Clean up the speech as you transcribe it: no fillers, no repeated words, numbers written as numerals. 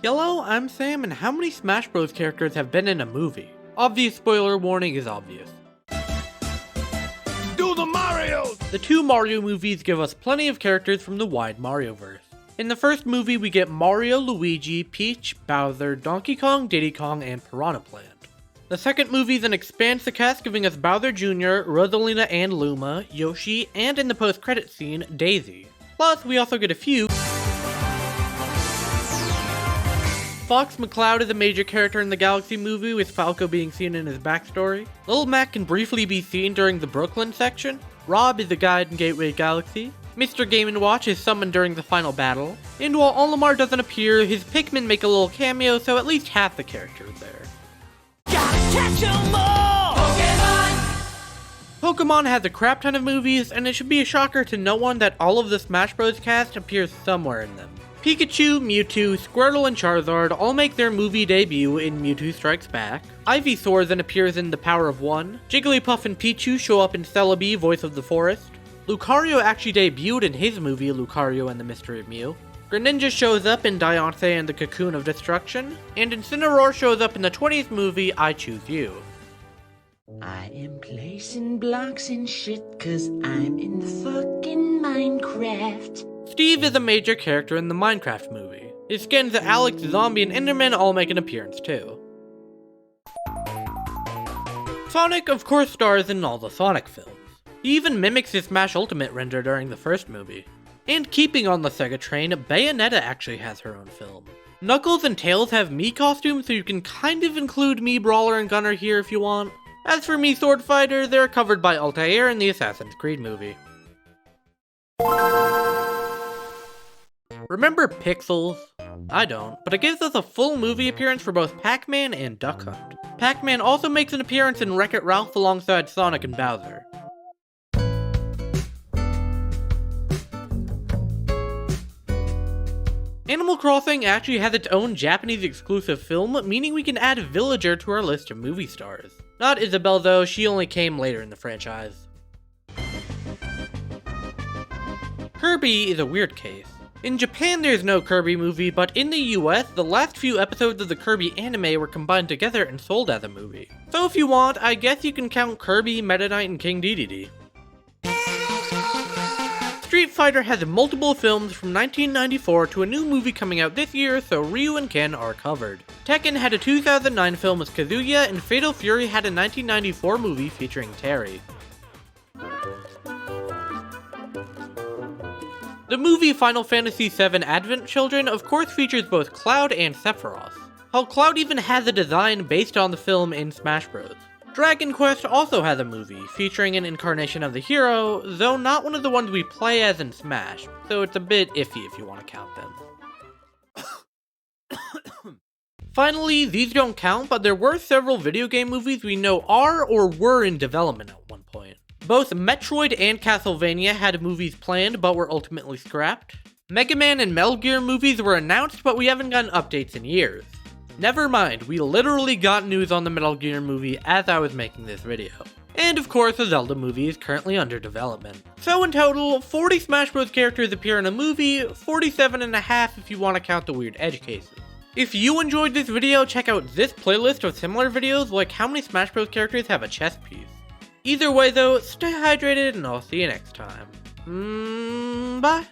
Hello, I'm Sam, and how many Smash Bros. Characters have been in a movie? Obvious spoiler warning is obvious. Do the Mario! The two Mario movies give us plenty of characters from the wide Marioverse. In the first movie, we get Mario, Luigi, Peach, Bowser, Donkey Kong, Diddy Kong, and Piranha Plant. The second movie then expands the cast, giving us Bowser Jr., Rosalina and Luma, Yoshi, and in the post-credits scene, Daisy. Plus, we also get a few. Fox McCloud is a major character in the Galaxy movie, with Falco being seen in his backstory. Lil Mac can briefly be seen during the Brooklyn section. Rob is a guide in Gateway Galaxy. Mr. Game & Watch is summoned during the final battle. And while Olimar doesn't appear, his Pikmin make a little cameo, so at least half the character is there. Gotta catch 'em all! Pokemon has a crap ton of movies, and it should be a shocker to no one that all of the Smash Bros. Cast appears somewhere in them. Pikachu, Mewtwo, Squirtle, and Charizard all make their movie debut in Mewtwo Strikes Back. Ivysaur then appears in The Power of One. Jigglypuff and Pichu show up in Celebi, Voice of the Forest. Lucario actually debuted in his movie Lucario and the Mystery of Mew. Greninja shows up in Dianthe and the Cocoon of Destruction. And Incineroar shows up in the 20th movie I Choose You. I am placing blocks and shit cause I'm in fucking Minecraft. Steve is a major character in the Minecraft movie. His skins Alex, Zombie, and Enderman all make an appearance too. Sonic of course stars in all the Sonic films. He even mimics his Smash Ultimate render during the first movie. And keeping on the Sega train, Bayonetta actually has her own film. Knuckles and Tails have Mii costumes, so you can kind of include Mii Brawler and Gunner here if you want. As for Mii Sword Fighter, they're covered by Altair in the Assassin's Creed movie. Remember Pixels? I don't, but it gives us a full movie appearance for both Pac-Man and Duck Hunt. Pac-Man also makes an appearance in Wreck-It-Ralph alongside Sonic and Bowser. Animal Crossing actually has its own Japanese exclusive film, meaning we can add Villager to our list of movie stars. Not Isabelle though, she only came later in the franchise. Kirby is a weird case. In Japan there's no Kirby movie, but in the US, the last few episodes of the Kirby anime were combined together and sold as a movie. So if you want, I guess you can count Kirby, Meta Knight, and King Dedede. Street Fighter has multiple films from 1994 to a new movie coming out this year, so Ryu and Ken are covered. Tekken had a 2009 film with Kazuya, and Fatal Fury had a 1994 movie featuring Terry. The movie Final Fantasy VII Advent Children of course features both Cloud and Sephiroth. How Cloud even has a design based on the film in Smash Bros. Dragon Quest also has a movie featuring an incarnation of the hero, though not one of the ones we play as in Smash, so it's a bit iffy if you want to count them. Finally, these don't count, but there were several video game movies we know are or were in development at one point. Both Metroid and Castlevania had movies planned but were ultimately scrapped. Mega Man and Metal Gear movies were announced, but we haven't gotten updates in years. Never mind, we literally got news on the Metal Gear movie as I was making this video. And of course, the Zelda movie is currently under development. So in total, 40 Smash Bros. Characters appear in a movie, 47 and a half if you want to count the weird edge cases. If you enjoyed this video, check out this playlist of similar videos like how many Smash Bros. Characters have a chess piece. Either way though, stay hydrated and I'll see you next time. Bye!